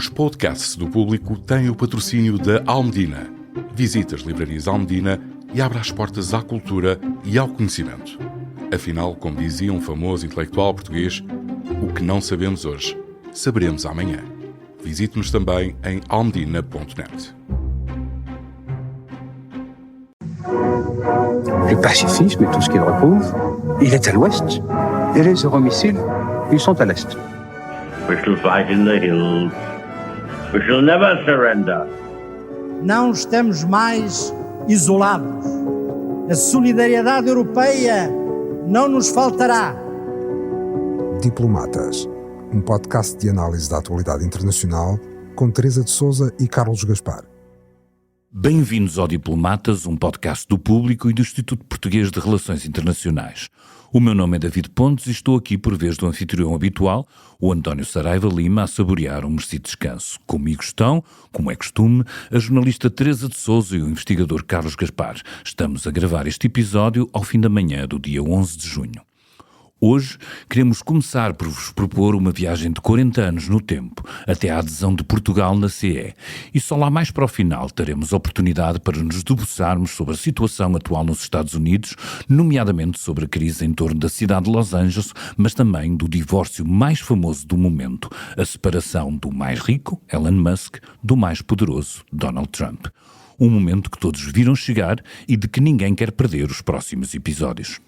Os podcasts do Público têm o patrocínio da Almedina. Visite as livrarias Almedina e abra as portas à cultura e ao conhecimento. Afinal, como dizia um famoso intelectual português, o que não sabemos hoje, saberemos amanhã. Visite-nos também em almedina.net. Le pacifisme et tout ce qu'il repose, il est à l'ouest. Et les euromissiles, ils sont à l'est. We shall fight in the hills. We shall never surrender. Não estamos mais isolados. A solidariedade europeia não nos faltará. Diplomatas, um podcast de análise da atualidade internacional com Teresa de Sousa e Carlos Gaspar. Bem-vindos ao Diplomatas, um podcast do Público e do Instituto Português de Relações Internacionais. O meu nome é David Pontes e estou aqui por vez do anfitrião habitual, o António Saraiva Lima, a saborear um merecido descanso. Comigo estão, como é costume, a jornalista Teresa de Sousa e o investigador Carlos Gaspar. Estamos a gravar este episódio ao fim da manhã do dia 11 de junho. Hoje queremos começar por vos propor uma viagem de 40 anos no tempo, até à adesão de Portugal na CE. E só lá mais para o final teremos oportunidade para nos debruçarmos sobre a situação atual nos Estados Unidos, nomeadamente sobre a crise em torno da cidade de Los Angeles, mas também do divórcio mais famoso do momento, a separação do mais rico, Elon Musk, do mais poderoso, Donald Trump. Um momento que todos viram chegar e de que ninguém quer perder os próximos episódios.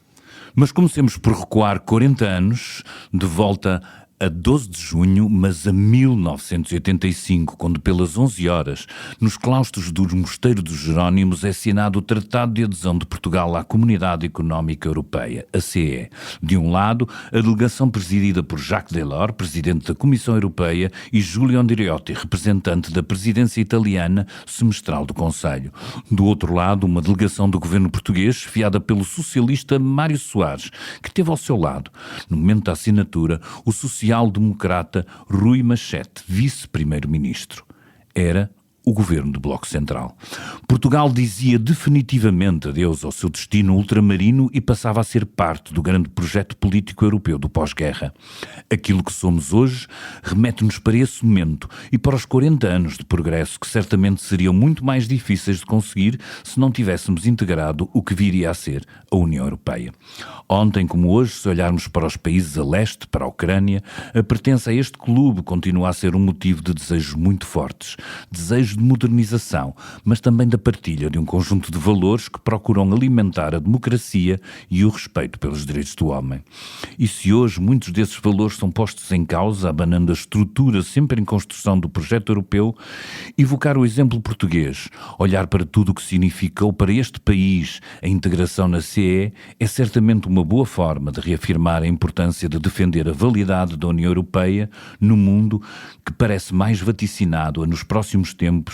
Mas comecemos por recuar 40 anos, de volta a 12 de junho, mas a 1985, quando pelas 11 horas, nos claustros do Mosteiro dos Jerónimos, é assinado o Tratado de Adesão de Portugal à Comunidade Económica Europeia, a CE. De um lado, a delegação presidida por Jacques Delors, presidente da Comissão Europeia, e Giulio Andreotti, representante da presidência italiana, semestral do Conselho. Do outro lado, uma delegação do governo português, chefiada pelo socialista Mário Soares, que teve ao seu lado, no momento da assinatura, o social-democrata Rui Machete, vice-primeiro-ministro. Era o governo do Bloco Central. Portugal dizia definitivamente adeus ao seu destino ultramarino e passava a ser parte do grande projeto político europeu do pós-guerra. Aquilo que somos hoje remete-nos para esse momento e para os 40 anos de progresso que certamente seriam muito mais difíceis de conseguir se não tivéssemos integrado o que viria a ser a União Europeia. Ontem, como hoje, se olharmos para os países a leste, para a Ucrânia, a pertença a este clube continua a ser um motivo de desejos muito fortes. Desejos de modernização, mas também da partilha de um conjunto de valores que procuram alimentar a democracia e o respeito pelos direitos do homem. E se hoje muitos desses valores são postos em causa, abanando a estrutura sempre em construção do projeto europeu, evocar o exemplo português, olhar para tudo o que significou para este país a integração na CE, é certamente uma boa forma de reafirmar a importância de defender a validade da União Europeia no mundo que parece mais vaticinado a nos próximos tempos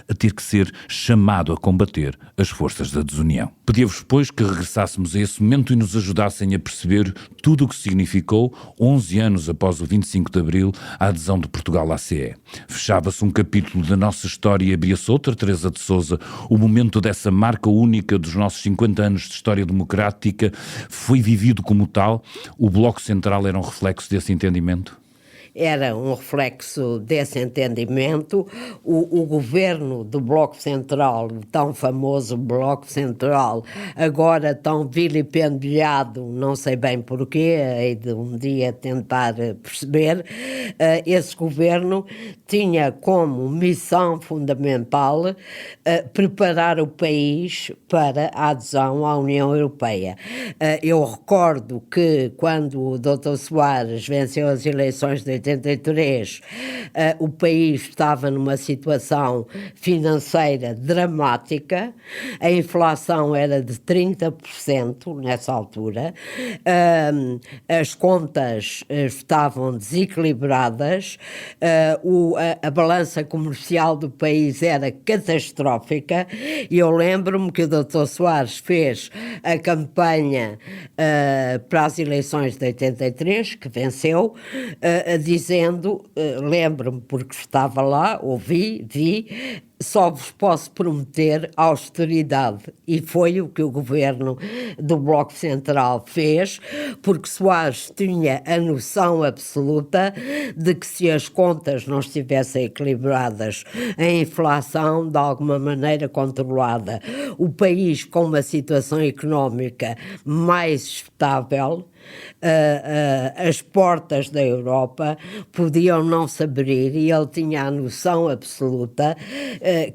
a ter que ser chamado a combater as forças da desunião. Pedia-vos, pois, que regressássemos a esse momento e nos ajudassem a perceber tudo o que significou, 11 anos após o 25 de Abril, a adesão de Portugal à CE. Fechava-se um capítulo da nossa história e abria-se outra, Teresa de Sousa. O momento dessa marca única dos nossos 50 anos de história democrática foi vivido como tal. O Bloco Central era um reflexo desse entendimento? Era um reflexo desse entendimento. O governo do Bloco Central, tão famoso Bloco Central, agora tão vilipendiado, não sei bem porquê, hei de um dia tentar perceber, esse governo tinha como missão fundamental preparar o país para a adesão à União Europeia. Eu recordo que quando o Dr. Soares venceu as eleições de 83, o país estava numa situação financeira dramática, a inflação era de 30% nessa altura, as contas estavam desequilibradas, a balança comercial do país era catastrófica e eu lembro-me que o Dr. Soares fez a campanha para as eleições de 83, que venceu, dizendo, lembro-me porque estava lá, ouvi, vi, só vos posso prometer austeridade. E foi o que o governo do Bloco Central fez, porque Soares tinha a noção absoluta de que se as contas não estivessem equilibradas, a inflação de alguma maneira controlada, o país com uma situação económica mais estável, as portas da Europa podiam não se abrir, e ele tinha a noção absoluta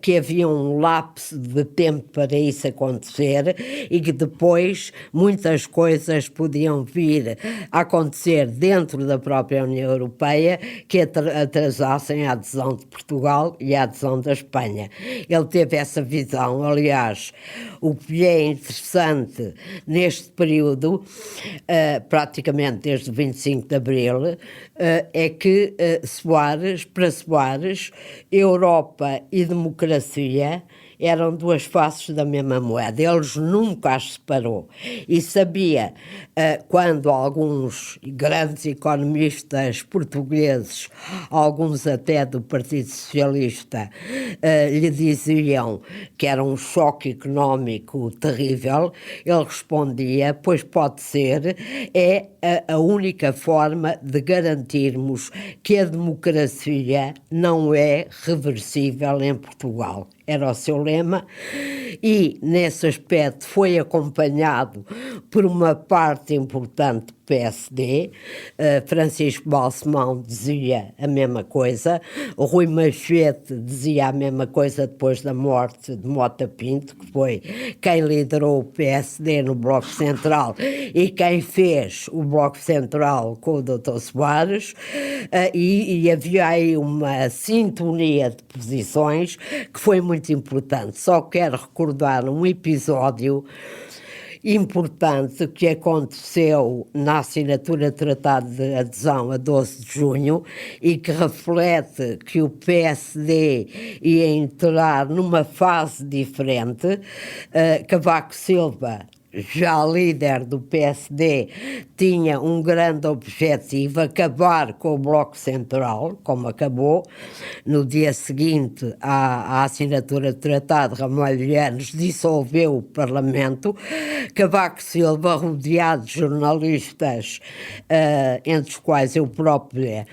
que havia um lapso de tempo para isso acontecer e que depois muitas coisas podiam vir a acontecer dentro da própria União Europeia que atrasassem a adesão de Portugal e a adesão da Espanha. Ele teve essa visão. Aliás, o que é interessante neste período, praticamente desde o 25 de Abril, é que para Soares, Europa e democracia eram duas faces da mesma moeda. Eles nunca as separou. E sabia, quando alguns grandes economistas portugueses, alguns até do Partido Socialista, lhe diziam que era um choque económico terrível, ele respondia: pois pode ser, é a única forma de garantirmos que a democracia não é reversível em Portugal. Era o seu lema, e nesse aspecto foi acompanhado por uma parte importante do PSD. Francisco Balsemão dizia a mesma coisa, o Rui Machete dizia a mesma coisa depois da morte de Mota Pinto, que foi quem liderou o PSD no Bloco Central e quem fez o Bloco Central com o Dr. Soares, e havia aí uma sintonia de posições que foi muito importante. Só quero recordar um episódio importante que aconteceu na assinatura do Tratado de Adesão a 12 de junho e que reflete que o PSD ia entrar numa fase diferente. Cavaco Silva, já líder do PSD, tinha um grande objetivo: acabar com o Bloco Central, como acabou. No dia seguinte à assinatura do Tratado, Ramalho Eanes dissolveu o Parlamento. Cavaco Silva, rodeado de jornalistas, entre os quais eu própria,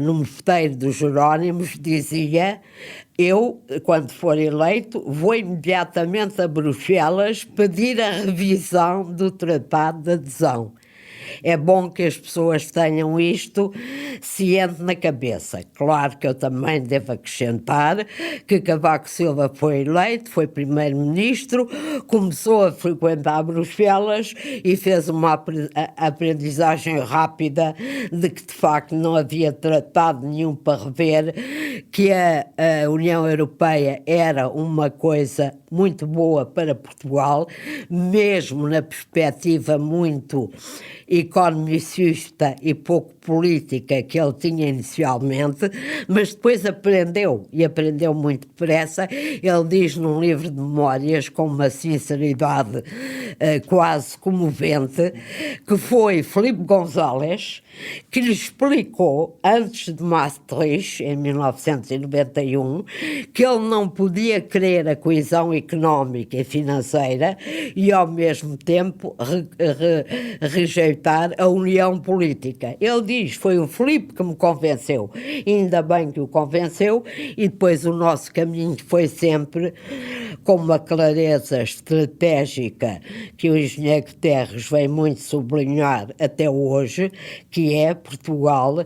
no Mosteiro dos Jerónimos, dizia: eu, quando for eleito, vou imediatamente a Bruxelas pedir a revisão do Tratado de Adesão. É bom que as pessoas tenham isto ciente na cabeça. Claro que eu também devo acrescentar que Cavaco Silva foi eleito, foi primeiro-ministro, começou a frequentar Bruxelas e fez uma aprendizagem rápida de que, de facto, não havia tratado nenhum para rever, que a União Europeia era uma coisa muito boa para Portugal, mesmo na perspectiva muito economicista e pouco política que ele tinha inicialmente, mas depois aprendeu, e aprendeu muito depressa. Ele diz num livro de memórias, com uma sinceridade quase comovente, que foi Filipe González que lhe explicou, antes de Maastricht, em 1991, que ele não podia querer a coesão económica e financeira e, ao mesmo tempo, rejeitar a união política. Ele diz: foi o Filipe que me convenceu. Ainda bem que o convenceu, e depois o nosso caminho foi sempre com uma clareza estratégica que o engenheiro Guterres vem muito sublinhar até hoje, que é: Portugal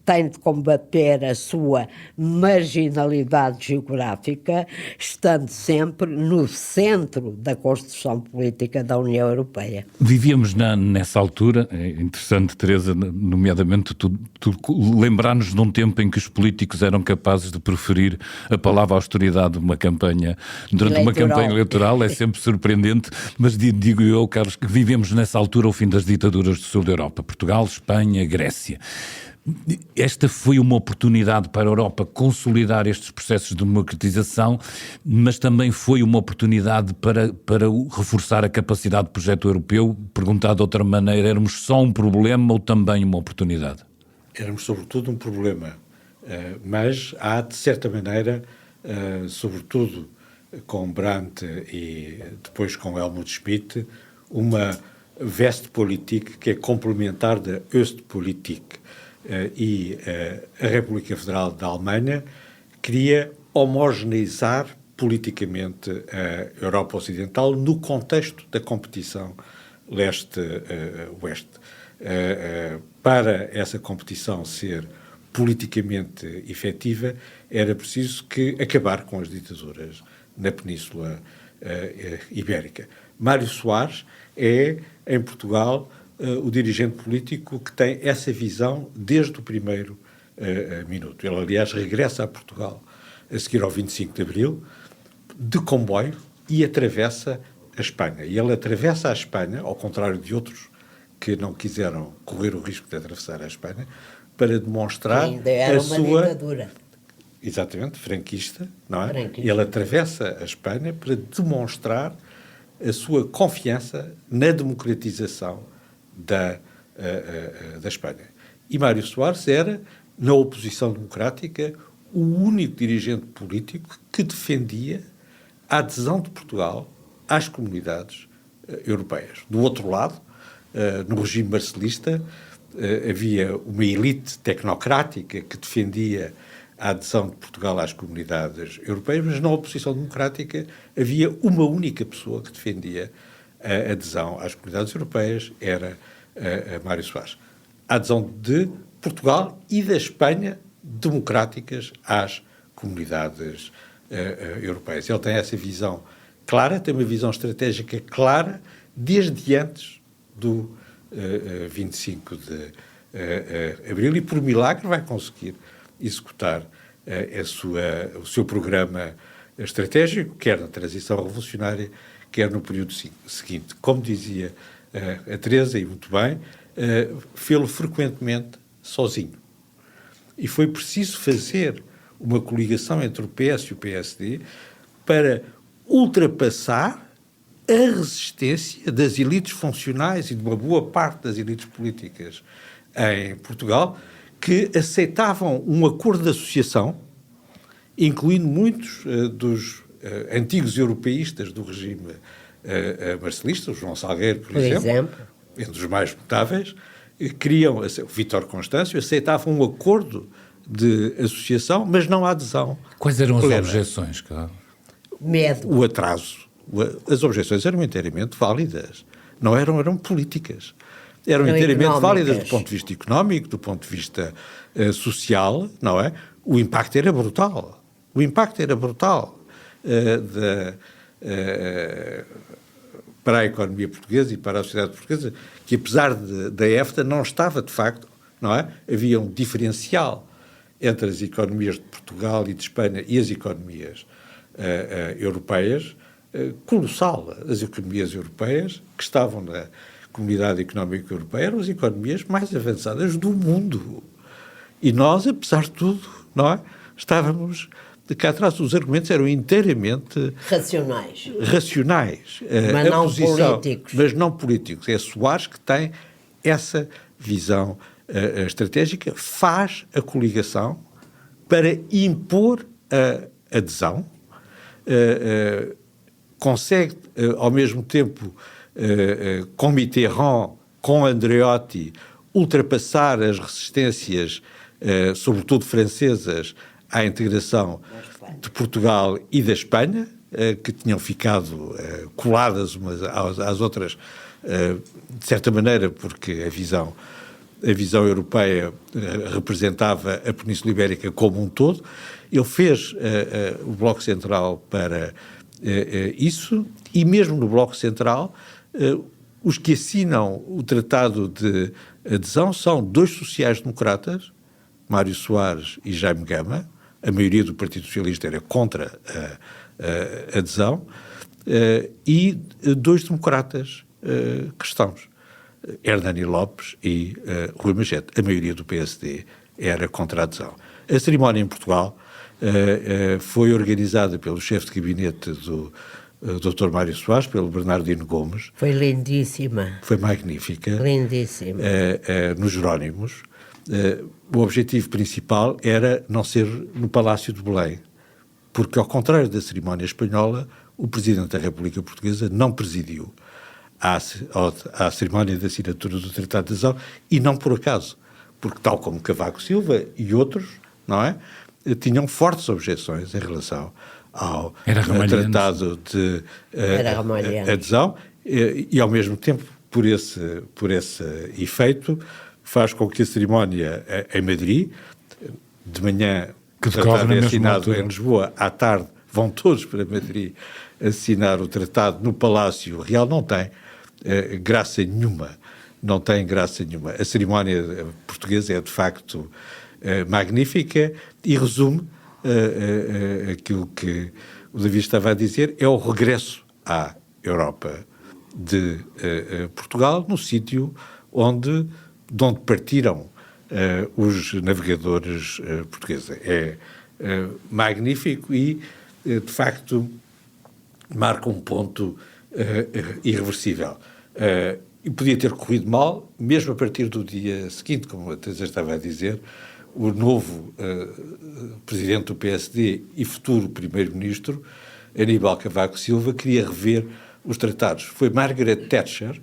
tem de combater a sua marginalidade geográfica, estando sempre no centro da construção política da União Europeia. Vivíamos nessa altura, é interessante, Teresa, nomeadamente tu lembrar-nos de um tempo em que os políticos eram capazes de proferir a palavra austeridade durante uma campanha eleitoral. É sempre surpreendente, mas digo eu, Carlos, que vivemos nessa altura o fim das ditaduras do sul da Europa: Portugal, Espanha, Grécia. Esta foi uma oportunidade para a Europa consolidar estes processos de democratização, mas também foi uma oportunidade para reforçar a capacidade de projeto europeu. Perguntado de outra maneira, éramos só um problema ou também uma oportunidade? Éramos sobretudo um problema, mas há, de certa maneira, sobretudo com Brandt e depois com Helmut Schmidt, uma Westpolitik que é complementar da Ostpolitik. E a República Federal da Alemanha queria homogeneizar politicamente a Europa Ocidental no contexto da competição leste-oeste. Para essa competição ser politicamente efetiva, era preciso acabar com as ditaduras na Península Ibérica. Mário Soares é, em Portugal, o dirigente político que tem essa visão desde o primeiro minuto. Ele, aliás, regressa a Portugal a seguir ao 25 de Abril, de comboio, e atravessa a Espanha. E ele atravessa a Espanha, ao contrário de outros que não quiseram correr o risco de atravessar a Espanha, para demonstrar ainda era a uma sua... ditadura. Exatamente, franquista, não é? Franquista. Ele atravessa a Espanha para demonstrar a sua confiança na democratização da Espanha. E Mário Soares era, na oposição democrática, o único dirigente político que defendia a adesão de Portugal às comunidades europeias. Do outro lado, no regime marcelista, havia uma elite tecnocrática que defendia a adesão de Portugal às comunidades europeias, mas na oposição democrática havia uma única pessoa que defendia a adesão às comunidades europeias, era Mário Soares. A adesão de Portugal e da Espanha democráticas às comunidades europeias. Ele tem essa visão clara, tem uma visão estratégica clara desde antes do 25 de Abril e, por milagre, vai conseguir executar o seu programa estratégico, quer na transição revolucionária, quer no período seguinte. Como dizia a Teresa, e muito bem, fê-lo frequentemente sozinho. E foi preciso fazer uma coligação entre o PS e o PSD para ultrapassar a resistência das elites funcionais e de uma boa parte das elites políticas em Portugal, que aceitavam um acordo de associação, incluindo muitos dos antigos europeístas do regime marcelista, o João Salgueiro, por exemplo, entre os mais notáveis, queriam, o Vítor Constâncio, aceitavam um acordo de associação, mas não a adesão. Quais eram as plena. objeções, Carlos? Medo. O atraso. As objeções eram inteiramente válidas. Não eram políticas. Eram inteiramente válidas do ponto de vista económico, do ponto de vista social, não é? O impacto era brutal. O impacto era brutal para a economia portuguesa e para a sociedade portuguesa, que apesar da EFTA não estava, de facto, não é? Havia um diferencial entre as economias de Portugal e de Espanha e as economias europeias, colossal. As economias europeias que estavam na Comunidade Económica Europeia eram as economias mais avançadas do mundo. E nós, apesar de tudo, não é? Estávamos de cá atrás. Os argumentos eram inteiramente racionais. Mas não políticos. Mas não políticos. É Soares que tem essa visão estratégica, faz a coligação para impor a adesão, consegue, ao mesmo tempo, com Mitterrand, com Andreotti, ultrapassar as resistências, sobretudo francesas, à integração de Portugal e da Espanha, que tinham ficado coladas umas às outras, de certa maneira, porque a visão europeia representava a Península Ibérica como um todo. Ele fez o Bloco Central para isso, e mesmo no Bloco Central, os que assinam o Tratado de Adesão são dois sociais-democratas, Mário Soares e Jaime Gama. A maioria do Partido Socialista era contra a adesão, e dois democratas cristãos, Hernani Lopes e Rui Magete. A maioria do PSD era contra a adesão. A cerimónia em Portugal foi organizada pelo chefe de gabinete do Dr. Mário Soares, pelo Bernardino Gomes. Foi lindíssima. Foi magnífica. Lindíssima. Nos Jerónimos. O objetivo principal era não ser no Palácio de Belém, porque, ao contrário da cerimónia espanhola, o Presidente da República Portuguesa não presidiu à cerimónia de assinatura do Tratado de Adesão, e não por acaso, porque, tal como Cavaco Silva e outros, não é, tinham fortes objeções em relação ao Tratado de Adesão, e, ao mesmo tempo, por esse efeito, faz com que a cerimónia em Madrid, de manhã, que o tratado é assinado em Lisboa, à tarde vão todos para Madrid assinar o tratado no Palácio Real, não tem graça nenhuma. Não tem graça nenhuma. A cerimónia portuguesa é, de facto, magnífica e resume aquilo que o David estava a dizer, é o regresso à Europa de Portugal, no sítio de onde partiram os navegadores portugueses. É magnífico e, de facto, marca um ponto irreversível. E podia ter corrido mal, mesmo a partir do dia seguinte, como a Teresa estava a dizer, o novo presidente do PSD e futuro primeiro-ministro, Aníbal Cavaco Silva, queria rever os tratados. Foi Margaret Thatcher,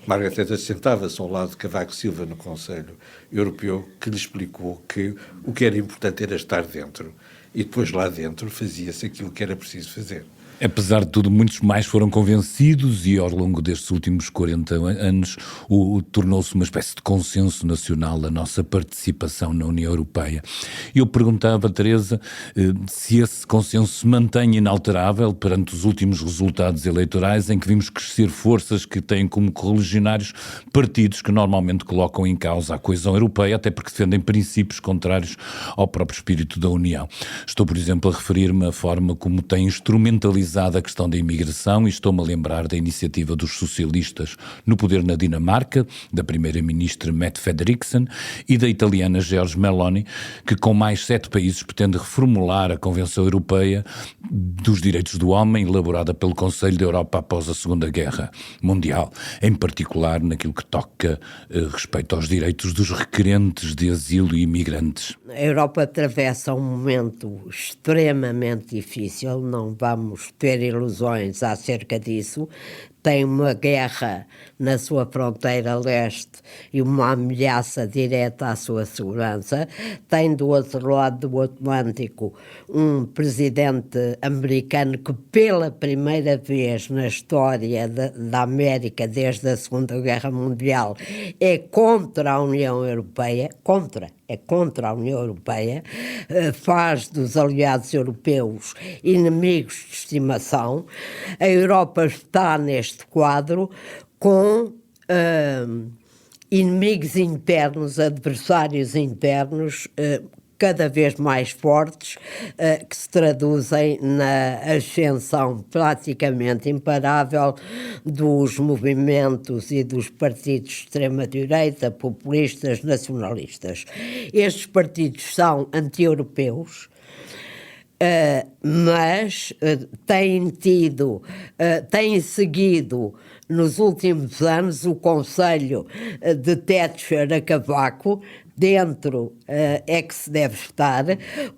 Margaret Thatcher sentava-se ao lado de Cavaco Silva no Conselho Europeu, que lhe explicou que o que era importante era estar dentro, e depois lá dentro fazia-se aquilo que era preciso fazer. Apesar de tudo, muitos mais foram convencidos e, ao longo destes últimos 40 anos, tornou-se uma espécie de consenso nacional a nossa participação na União Europeia. Eu perguntava, Teresa, se esse consenso se mantém inalterável perante os últimos resultados eleitorais, em que vimos crescer forças que têm como correligionários partidos que normalmente colocam em causa a coesão europeia, até porque defendem princípios contrários ao próprio espírito da União. Estou, por exemplo, a referir-me à forma como tem instrumentalizado a questão da imigração, e estou-me a lembrar da iniciativa dos socialistas no poder na Dinamarca, da primeira-ministra Mette Frederiksen, e da italiana Giorgia Meloni, que com mais 7 países pretende reformular a Convenção Europeia dos Direitos do Homem, elaborada pelo Conselho da Europa após a Segunda Guerra Mundial, em particular naquilo que toca respeito aos direitos dos requerentes de asilo e imigrantes. A Europa atravessa um momento extremamente difícil, não vamos ter ilusões acerca disso. Tem uma guerra na sua fronteira leste e uma ameaça direta à sua segurança. Tem do outro lado do Atlântico um presidente americano que, pela primeira vez na história da América desde a Segunda Guerra Mundial, é contra a União Europeia, é contra a União Europeia, faz dos aliados europeus inimigos de estimação. A Europa está neste quadro com inimigos internos, adversários internos, cada vez mais fortes, que se traduzem na ascensão praticamente imparável dos movimentos e dos partidos de extrema-direita, populistas, nacionalistas. Estes partidos são anti-europeus, mas têm seguido nos últimos anos o conselho de Thatcher a Cavaco. Dentro é que se deve estar,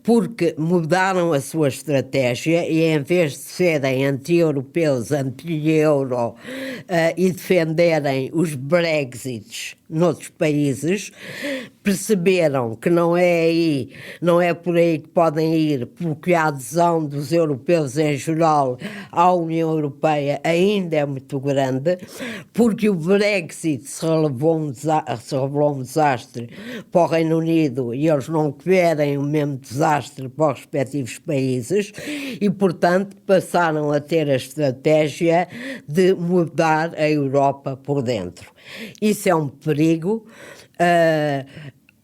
porque mudaram a sua estratégia e, em vez de serem anti-europeus, anti-euro e defenderem os Brexits noutros países, perceberam que não é por aí que podem ir, porque a adesão dos europeus em geral à União Europeia ainda é muito grande, porque o Brexit se revelou um desastre para o Reino Unido e eles não querem o mesmo desastre para os respectivos países e, portanto, passaram a ter a estratégia de mudar a Europa por dentro. Isso é um perigo.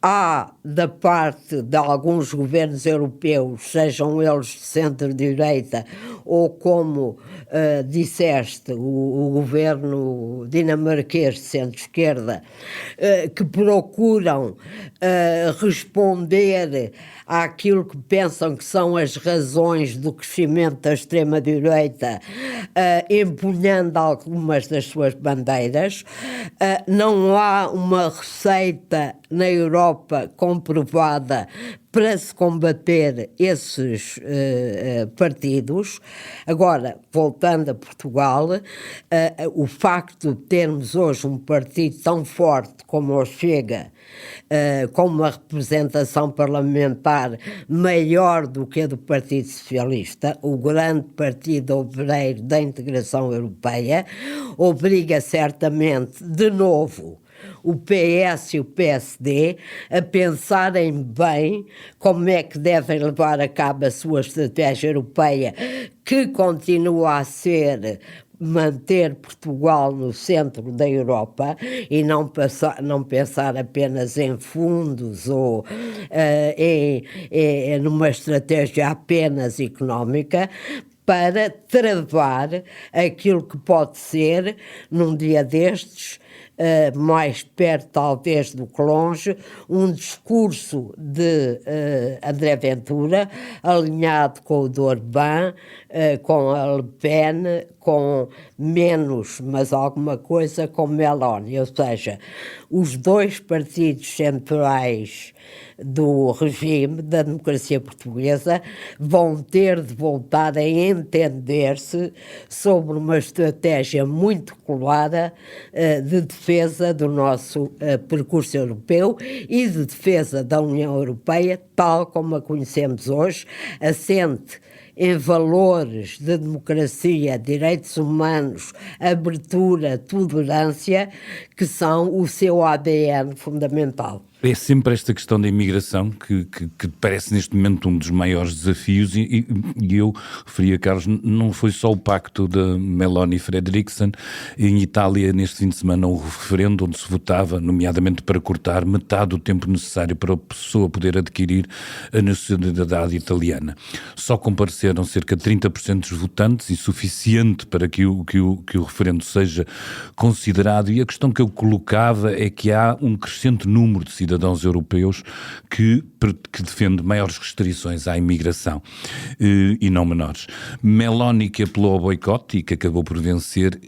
Há, da parte de alguns governos europeus, sejam eles de centro-direita ou, como disseste, o governo dinamarquês de centro-esquerda, que procuram responder àquilo que pensam que são as razões do crescimento da extrema-direita, empunhando algumas das suas bandeiras. Não há uma receita na Europa comprovada para se combater esses partidos. Agora, voltando a Portugal, o facto de termos hoje um partido tão forte como o Chega, com uma representação parlamentar maior do que a do Partido Socialista, o grande partido obreiro da integração europeia, obriga certamente, de novo, o PS e o PSD a pensarem bem como é que devem levar a cabo a sua estratégia europeia, que continua a ser manter Portugal no centro da Europa e não pensar apenas em fundos ou numa estratégia apenas económica, para travar aquilo que pode ser, num dia destes, mais perto talvez do que longe, um discurso de André Ventura, alinhado com o de Orbán, com a Le Pen, com menos, mas alguma coisa, com Meloni. Ou seja, os dois partidos centrais do regime da democracia portuguesa vão ter de voltar a entender-se sobre uma estratégia muito clara de defesa do nosso percurso europeu e de defesa da União Europeia, tal como a conhecemos hoje, assente em valores de democracia, direitos humanos, abertura, tolerância, que são o seu ADN fundamental. É sempre esta questão da imigração que parece neste momento um dos maiores desafios e eu referi a Carlos, não foi só o pacto de Meloni e Frederiksen. Em Itália, neste fim de semana, um referendo onde se votava, nomeadamente para cortar metade do tempo necessário para a pessoa poder adquirir a nacionalidade italiana. Só compareceram cerca de 30% dos votantes, insuficiente para que o referendo seja considerado, e a questão que eu colocava é que há um crescente número de cidadãos europeus que defende maiores restrições à imigração e não menores. Meloni, que apelou ao boicote e que acabou por vencer,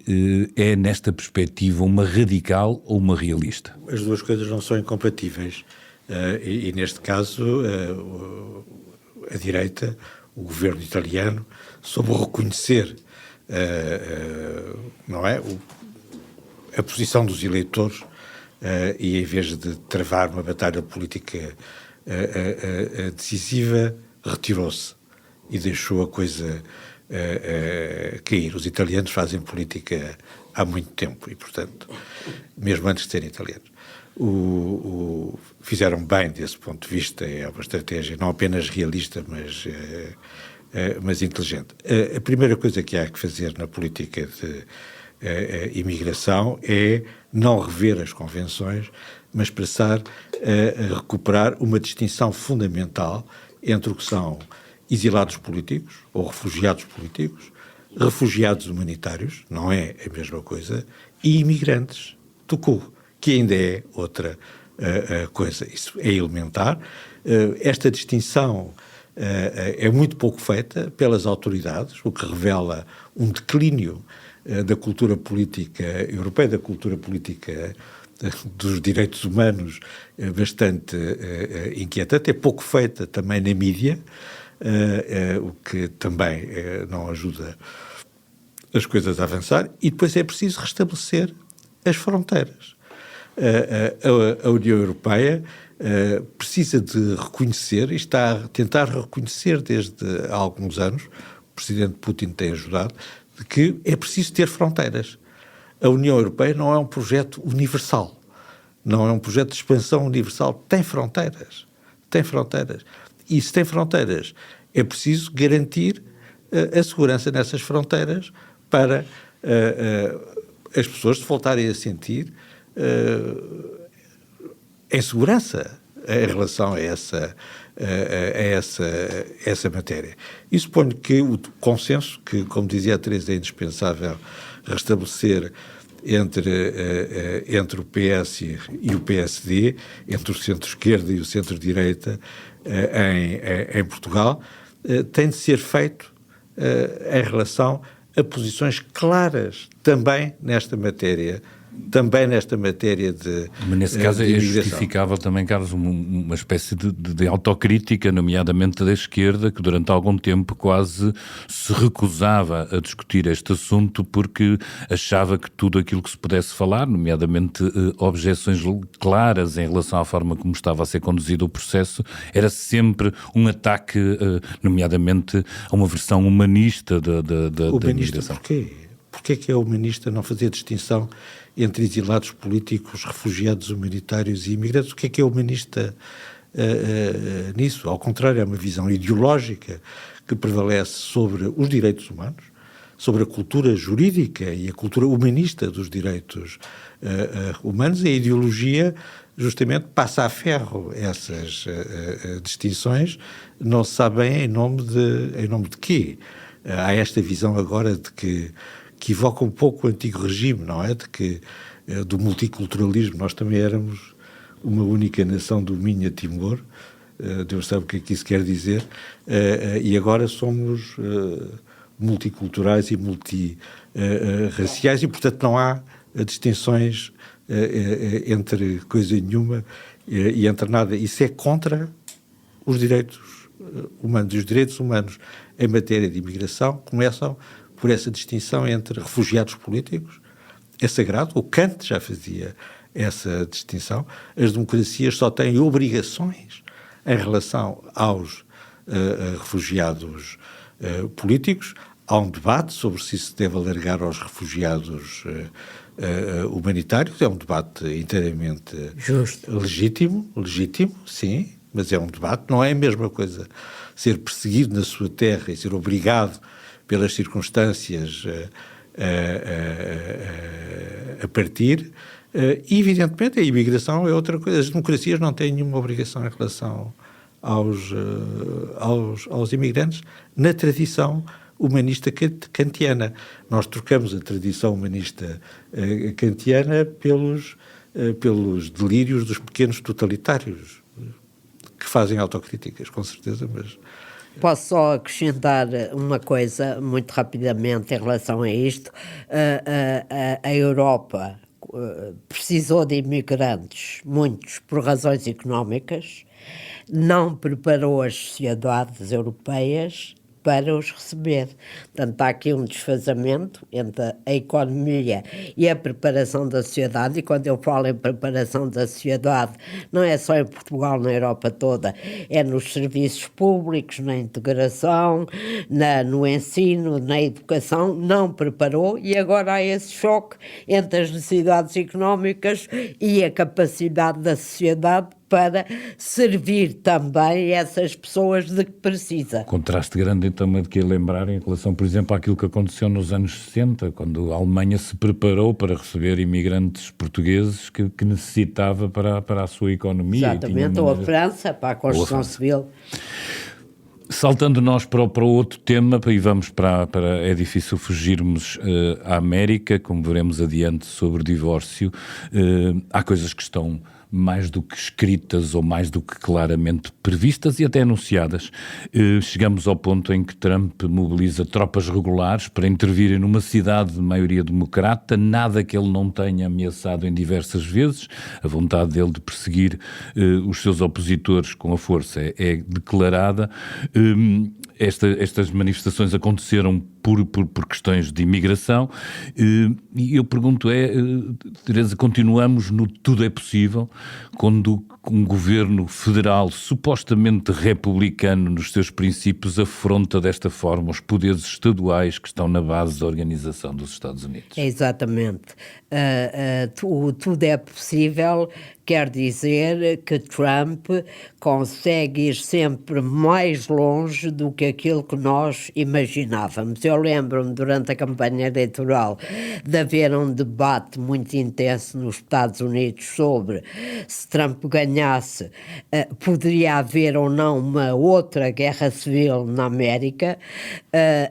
é nesta perspectiva uma radical ou uma realista? As duas coisas não são incompatíveis e neste caso a direita, o governo italiano, soube reconhecer não é, a posição dos eleitores e em vez de travar uma batalha política decisiva, retirou-se e deixou a coisa cair. Os italianos fazem política há muito tempo e, portanto, mesmo antes de serem italianos. Fizeram bem desse ponto de vista, é uma estratégia não apenas realista, mas inteligente. A primeira coisa que há que fazer na política de imigração é não rever as convenções, mas passar a recuperar uma distinção fundamental entre o que são exilados políticos ou refugiados políticos, refugiados humanitários, não é a mesma coisa, e imigrantes, tucu, que ainda é outra coisa. Isso é elementar. Esta distinção é muito pouco feita pelas autoridades, o que revela um declínio da cultura política europeia, da cultura política dos direitos humanos bastante inquietante. É pouco feita também na mídia, o que também não ajuda as coisas a avançar. E depois é preciso restabelecer as fronteiras. A União Europeia precisa de reconhecer, e está a tentar reconhecer desde há alguns anos, o Presidente Putin tem ajudado, de que é preciso ter fronteiras. A União Europeia não é um projeto universal, não é um projeto de expansão universal, tem fronteiras. Tem fronteiras. E se tem fronteiras, é preciso garantir a segurança nessas fronteiras para as pessoas se voltarem a sentir em segurança em relação a essa matéria. E suponho que o consenso, que, como dizia a Teresa, é indispensável restabelecer entre o PS e o PSD, entre o centro-esquerda e o centro-direita em Portugal, tem de ser feito em relação a posições claras também nesta matéria também nesta matéria de Mas nesse caso de é imigração. justificável também, Carlos, uma espécie de autocrítica, nomeadamente da esquerda, que durante algum tempo quase se recusava a discutir este assunto porque achava que tudo aquilo que se pudesse falar, nomeadamente objeções claras em relação à forma como estava a ser conduzido o processo, era sempre um ataque, nomeadamente a uma versão humanista da imigração. Porquê? Porquê que é humanista não fazer distinção entre exilados políticos, refugiados humanitários e imigrantes? O que é humanista nisso? Ao contrário, é uma visão ideológica que prevalece sobre os direitos humanos, sobre a cultura jurídica e a cultura humanista dos direitos humanos. A ideologia justamente passa a ferro essas distinções, não se sabe bem em nome de quê. Há esta visão agora de que evoca um pouco o antigo regime, não é? Do multiculturalismo. Nós também éramos uma única nação do Minha-Timor, Deus sabe o que é que isso quer dizer, e agora somos multiculturais e multirraciais, e portanto não há distinções entre coisa nenhuma e entre nada. Isso é contra os direitos humanos. E os direitos humanos em matéria de imigração começam por essa distinção entre refugiados políticos. É sagrado. O Kant já fazia essa distinção. As democracias só têm obrigações em relação aos refugiados políticos. Há um debate sobre se isso deve alargar aos refugiados humanitários. É um debate inteiramente Justo. legítimo, sim, mas é um debate. Não é a mesma coisa ser perseguido na sua terra e ser obrigado pelas circunstâncias a partir. E, evidentemente, a imigração é outra coisa. As democracias não têm nenhuma obrigação em relação aos imigrantes na tradição humanista kantiana. Nós trocamos a tradição humanista kantiana pelos delírios dos pequenos totalitários, que fazem autocríticas, com certeza, mas... Posso só acrescentar uma coisa muito rapidamente em relação a isto. A Europa precisou de imigrantes, muitos por razões económicas, não preparou as sociedades europeias para os receber. Portanto, há aqui um desfazamento entre a economia e a preparação da sociedade, e quando eu falo em preparação da sociedade, não é só em Portugal, na Europa toda, é nos serviços públicos, na integração, no ensino, na educação, não preparou, e agora há esse choque entre as necessidades económicas e a capacidade da sociedade para servir também essas pessoas de que precisa. Contraste grande então de que lembrar em relação, por exemplo, àquilo que aconteceu nos anos 60, quando a Alemanha se preparou para receber imigrantes portugueses que necessitava para a sua economia. Exatamente, ou a França, para a construção civil. Saltando nós para o outro tema, e vamos para é difícil fugirmos à América, como veremos adiante sobre o divórcio, há coisas que estão mais do que escritas ou mais do que claramente previstas e até anunciadas. Chegamos ao ponto em que Trump mobiliza tropas regulares para intervirem numa cidade de maioria democrata, nada que ele não tenha ameaçado em diversas vezes. A vontade dele de perseguir os seus opositores com a força é declarada. Estas manifestações aconteceram por questões de imigração, e eu pergunto Teresa, continuamos no tudo é possível, quando um governo federal supostamente republicano nos seus princípios afronta desta forma os poderes estaduais que estão na base da organização dos Estados Unidos? Exatamente. Tudo é possível quer dizer que Trump consegue ir sempre mais longe do que aquilo que nós imaginávamos. Eu lembro-me, durante a campanha eleitoral, de haver um debate muito intenso nos Estados Unidos sobre se Trump ganhasse, poderia haver ou não uma outra guerra civil na América.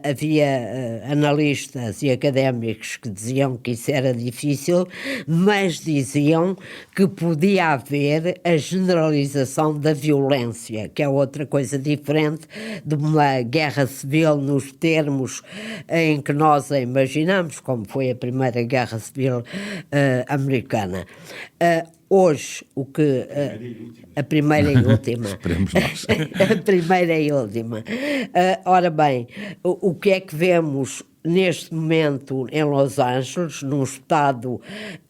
Havia analistas e académicos que diziam que isso era difícil, mas diziam que podia podia haver a generalização da violência, que é outra coisa diferente de uma guerra civil nos termos em que nós a imaginamos, como foi a Primeira Guerra Civil americana. Hoje, o que... a primeira e última. Esperemos nós. A primeira e última. Ora bem, o que é que vemos neste momento em Los Angeles, num estado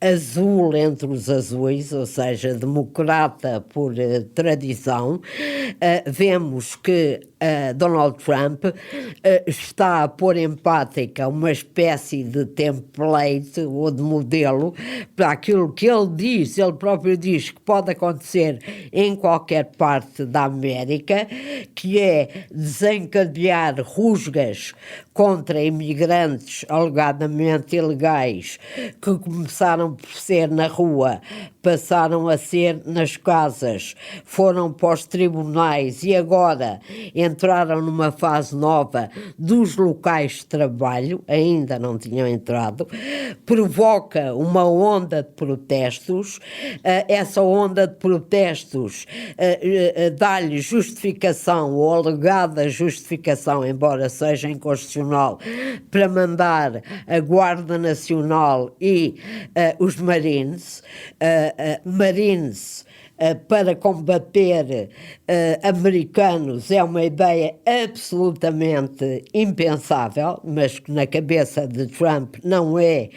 azul entre os azuis, ou seja, democrata por tradição, vemos que Donald Trump está a pôr em prática uma espécie de template ou de modelo para aquilo que ele diz, ele próprio diz que pode acontecer em qualquer parte da América, que é desencadear rusgas contra imigrantes alegadamente ilegais que começaram por ser na rua, passaram a ser nas casas, foram para os tribunais e agora entraram numa fase nova dos locais de trabalho, ainda não tinham entrado, provoca uma onda de protestos, essa onda de protestos dá-lhe justificação ou alegada justificação, embora seja inconstitucional, para mandar a Guarda Nacional e os Marines, para combater americanos é uma ideia absolutamente impensável, mas que na cabeça de Trump não é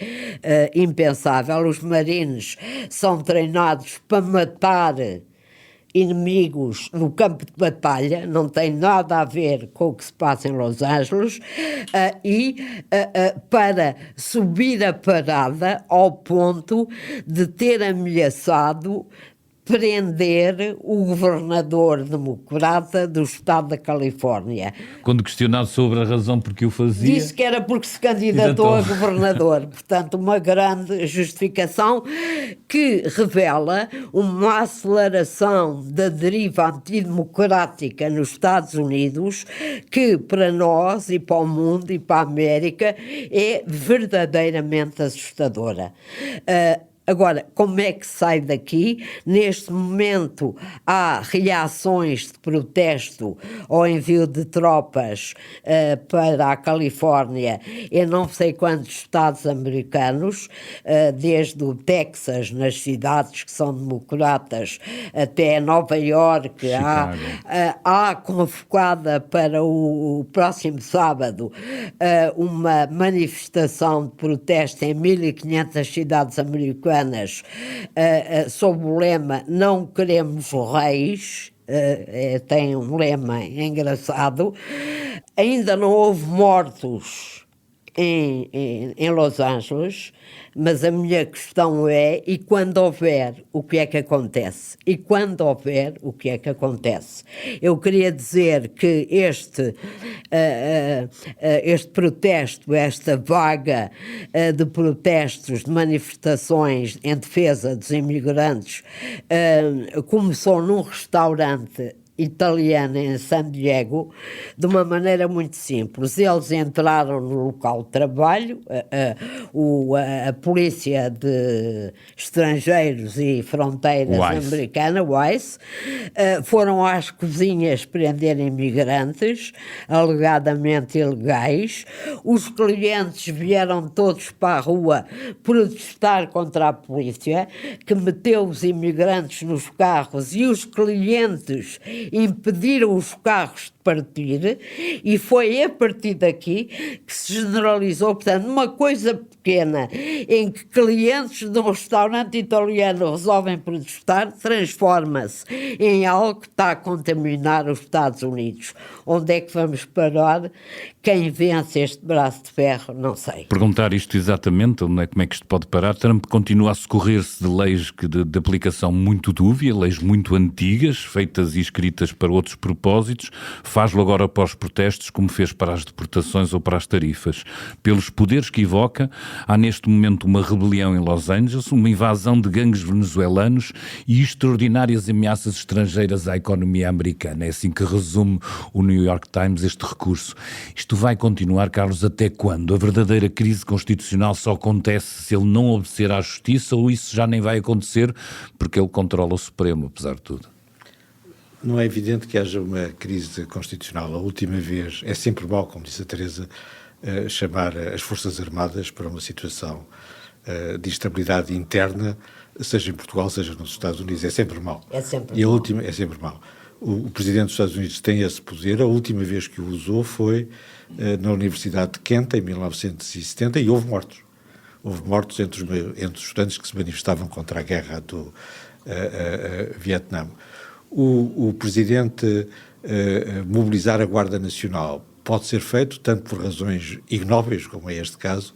impensável. Os Marines são treinados para matar inimigos no campo de batalha, não tem nada a ver com o que se passa em Los Angeles, para subir a parada ao ponto de ter ameaçado prender o governador democrata do estado da Califórnia. Quando questionado sobre a razão por que o fazia... Disse que era porque se candidatou a governador. Portanto, uma grande justificação que revela uma aceleração da deriva antidemocrática nos Estados Unidos que, para nós e para o mundo e para a América, é verdadeiramente assustadora. Agora, como é que se sai daqui? Neste momento há reações de protesto ao envio de tropas para a Califórnia em não sei quantos estados americanos, desde o Texas, nas cidades que são democratas, até Nova Iorque. Há convocada para o próximo sábado uma manifestação de protesto em 1.500 cidades americanas, sob o lema "Não queremos reis", tem um lema engraçado. Ainda não houve mortos em Los Angeles, mas a minha questão é, e quando houver, o que é que acontece? E quando houver, o que é que acontece? Eu queria dizer que este protesto, esta vaga de protestos, de manifestações em defesa dos imigrantes, começou num restaurante italiana em San Diego, de uma maneira muito simples. Eles entraram no local de trabalho, a Polícia de Estrangeiros e Fronteiras americana, WICE, foram às cozinhas prender imigrantes alegadamente ilegais. Os clientes vieram todos para a rua protestar contra a polícia, que meteu os imigrantes nos carros, e os clientes impediram os carros de partir, e foi a partir daqui que se generalizou. Portanto, uma coisa pequena em que clientes de um restaurante italiano resolvem protestar transforma-se em algo que está a contaminar os Estados Unidos. Onde é que vamos parar? Quem vence este braço de ferro, não sei. Perguntar isto exatamente, como é que isto pode parar? Trump continua a socorrer-se de leis de aplicação muito dúbia, leis muito antigas, feitas e escritas necessitas para outros propósitos, faz-lo agora para os protestos como fez para as deportações ou para as tarifas. Pelos poderes que evoca, há neste momento uma rebelião em Los Angeles, uma invasão de gangues venezuelanos e extraordinárias ameaças estrangeiras à economia americana. É assim que resume o New York Times este recurso. Isto vai continuar, Carlos, até quando? A verdadeira crise constitucional só acontece se ele não obedecer à justiça, ou isso já nem vai acontecer porque ele controla o Supremo, apesar de tudo? Não é evidente que haja uma crise constitucional. A última vez, é sempre mau, como disse a Teresa, chamar as Forças Armadas para uma situação de instabilidade interna, seja em Portugal, seja nos Estados Unidos. É sempre mau. É sempre e a mau. última é sempre mau. O Presidente dos Estados Unidos tem esse poder. A última vez que o usou foi na Universidade de Kent, em 1970, e houve mortos. Houve mortos entre os estudantes que se manifestavam contra a guerra do Vietnã. O Presidente mobilizar a Guarda Nacional pode ser feito tanto por razões ignóbeis, como é este caso,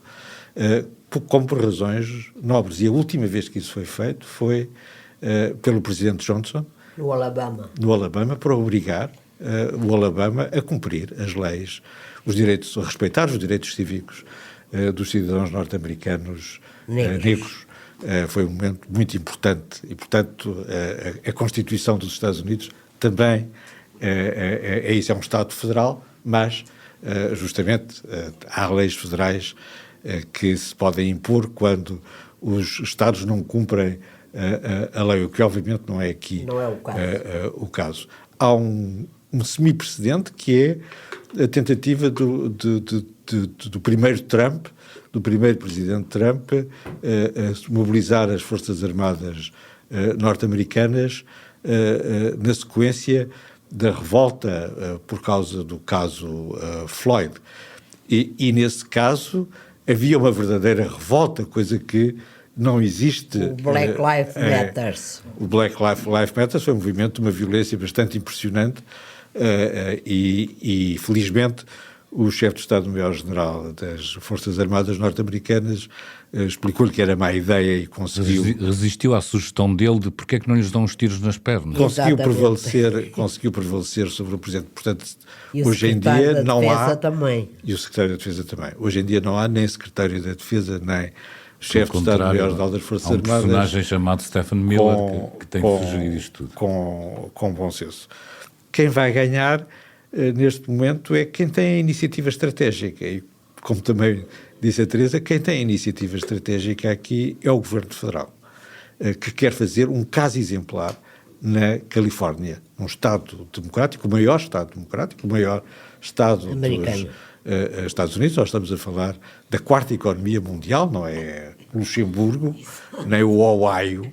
como por razões nobres. E a última vez que isso foi feito foi pelo Presidente Johnson, No Alabama, para obrigar o Alabama a cumprir as leis, os direitos, a respeitar os direitos cívicos dos cidadãos norte-americanos negros. Foi um momento muito importante e, portanto, a Constituição dos Estados Unidos também isso, é um Estado federal, mas justamente há leis federais que se podem impor quando os Estados não cumprem a lei, o que obviamente não é aqui o caso. Há um semi-precedente que é a tentativa do primeiro Trump, do primeiro presidente Trump, a mobilizar as Forças Armadas norte-americanas na sequência da revolta por causa do caso Floyd. E nesse caso havia uma verdadeira revolta, coisa que não existe. O Black Lives Matters. O Black Lives Matters foi um movimento de uma violência bastante impressionante e felizmente o chefe de Estado-Maior-General das Forças Armadas norte-americanas explicou-lhe que era má ideia e conseguiu... Resistiu à sugestão dele de porque é que não lhes dão os tiros nas pernas. Conseguiu prevalecer sobre o Presidente. Portanto, e o hoje em dia não há... também. E o Secretário da Defesa também. Hoje em dia não há nem Secretário da Defesa, nem chefe de Estado-Maior-General das Forças Armadas. Há um personagem chamado Stephen Miller que tem que sugerir isto tudo. Com bom senso. Quem vai ganhar neste momento é quem tem a iniciativa estratégica e, como também disse a Teresa, quem tem a iniciativa estratégica aqui é o Governo Federal, que quer fazer um caso exemplar na Califórnia, um Estado democrático, o maior Estado democrático, o maior Estado americano dos Estados Unidos. Nós estamos a falar da quarta economia mundial, não é Luxemburgo, nem o Ohio,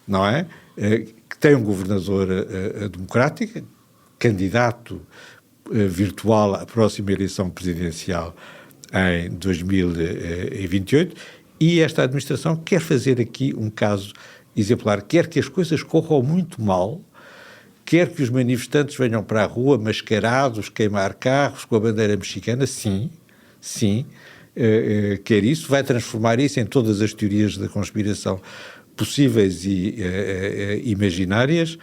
não é? Que tem um governador democrático, candidato virtual à próxima eleição presidencial em 2028, e esta administração quer fazer aqui um caso exemplar, quer que as coisas corram muito mal, quer que os manifestantes venham para a rua mascarados, queimar carros com a bandeira mexicana, sim, quer isso, vai transformar isso em todas as teorias da conspiração possíveis e imaginárias,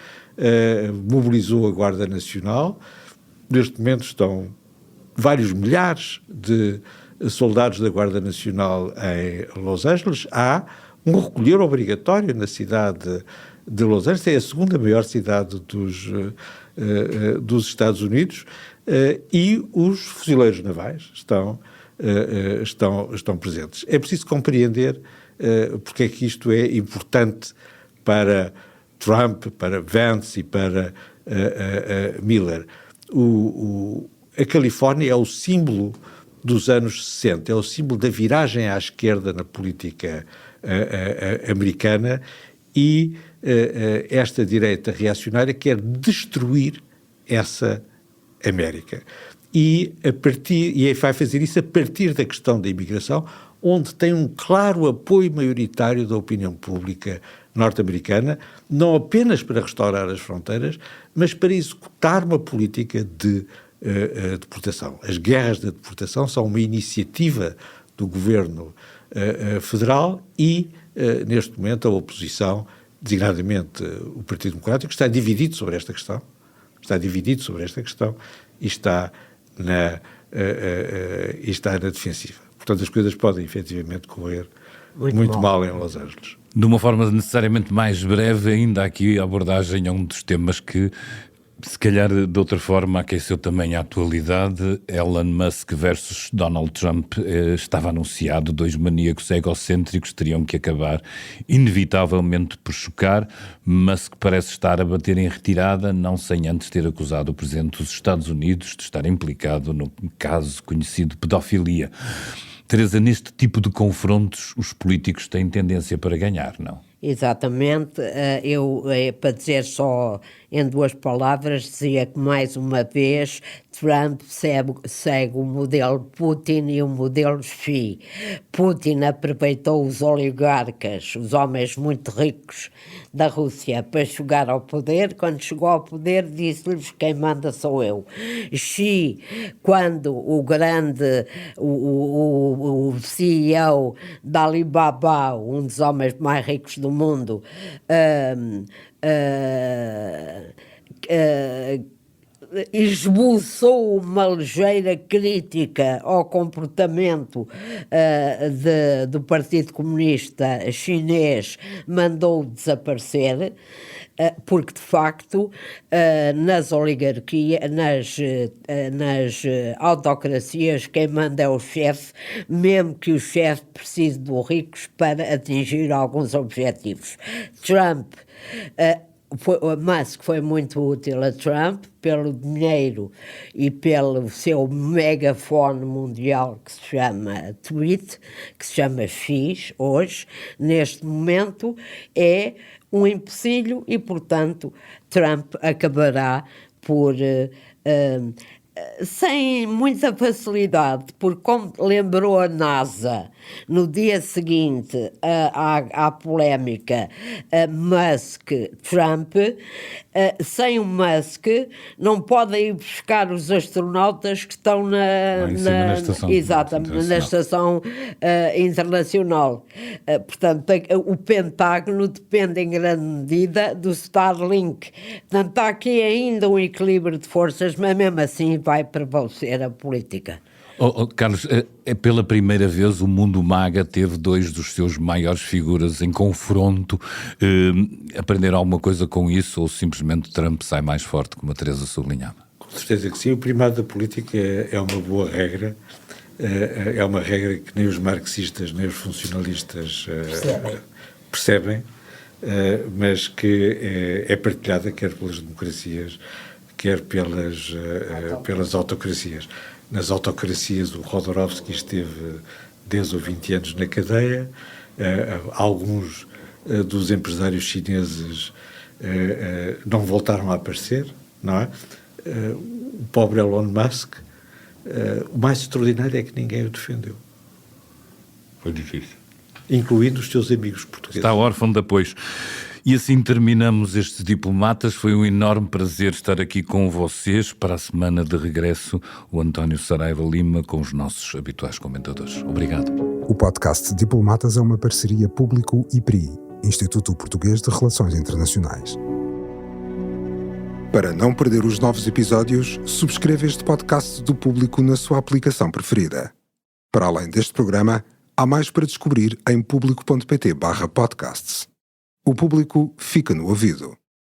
mobilizou a Guarda Nacional. Neste momento estão vários milhares de soldados da Guarda Nacional em Los Angeles. Há um recolher obrigatório na cidade de Los Angeles, é a segunda maior cidade dos Estados Unidos, e os fuzileiros navais estão presentes. É preciso compreender porque é que isto é importante para Trump, para Vance e para Miller. A Califórnia é o símbolo dos anos 60, é o símbolo da viragem à esquerda na política americana, e esta direita reacionária quer destruir essa América. E vai fazer isso a partir da questão da imigração, onde tem um claro apoio maioritário da opinião pública norte-americana, não apenas para restaurar as fronteiras, mas para executar uma política de deportação. As guerras da deportação são uma iniciativa do governo federal e, neste momento, a oposição, designadamente o Partido Democrático, está dividido sobre esta questão. está dividido sobre esta questão e está na defensiva. Portanto, as coisas podem efetivamente correr muito mal em Los Angeles. De uma forma necessariamente mais breve, ainda aqui a abordagem a um dos temas que, se calhar de outra forma, aqueceu também a atualidade. Elon Musk versus Donald Trump estava anunciado, 2 maníacos egocêntricos teriam que acabar inevitavelmente por chocar. Musk parece estar a bater em retirada, não sem antes ter acusado o presidente dos Estados Unidos de estar implicado no caso conhecido de pedofilia. Teresa, neste tipo de confrontos os políticos têm tendência para ganhar, não? Exatamente. Eu, para dizer só em 2 palavras, dizia que mais uma vez Trump segue o modelo Putin e o modelo Xi. Putin aproveitou os oligarcas, os homens muito ricos da Rússia, para chegar ao poder. Quando chegou ao poder, disse-lhes: quem manda sou eu. Xi, quando o grande, o CEO da Alibaba, um dos homens mais ricos do mundo, esboçou uma ligeira crítica ao comportamento do Partido Comunista Chinês, mandou desaparecer, porque de facto nas oligarquias, nas autocracias, quem manda é o chefe, mesmo que o chefe precise dos ricos para atingir alguns objetivos. Musk foi muito útil a Trump pelo dinheiro e pelo seu megafone mundial que se chama Tweet, que se chama X hoje. Neste momento é um empecilho e, portanto, Trump acabará por... sem muita facilidade, porque, como lembrou a NASA no dia seguinte à polémica Musk-Trump, sem o Musk não podem ir buscar os astronautas que estão na estação internacional. Portanto, o Pentágono depende em grande medida do Starlink. Portanto, há aqui ainda um equilíbrio de forças, mas mesmo assim vai prevalecer a política. Carlos, pela primeira vez o mundo MAGA teve 2 dos seus maiores figuras em confronto. Aprender alguma coisa com isso ou simplesmente Trump sai mais forte, como a Teresa sublinhava? Com certeza que sim. O primado da política é uma boa regra. É uma regra que nem os marxistas nem os funcionalistas percebem, mas que é partilhada quer pelas democracias, quer pelas autocracias. Nas autocracias, o Khodorkovsky esteve 10 ou 20 anos na cadeia. Alguns dos empresários chineses não voltaram a aparecer, não é? O pobre Elon Musk, o mais extraordinário é que ninguém o defendeu. Foi difícil. Incluindo os seus amigos portugueses. Está órfão de apoios. E assim terminamos estes Diplomatas. Foi um enorme prazer estar aqui com vocês. Para a semana de regresso, o António Saraiva Lima com os nossos habituais comentadores. Obrigado. O podcast Diplomatas é uma parceria Público-IPRI, Instituto Português de Relações Internacionais. Para não perder os novos episódios, subscreva este podcast do Público na sua aplicação preferida. Para além deste programa, há mais para descobrir em público.pt/podcasts. O Público fica no ouvido.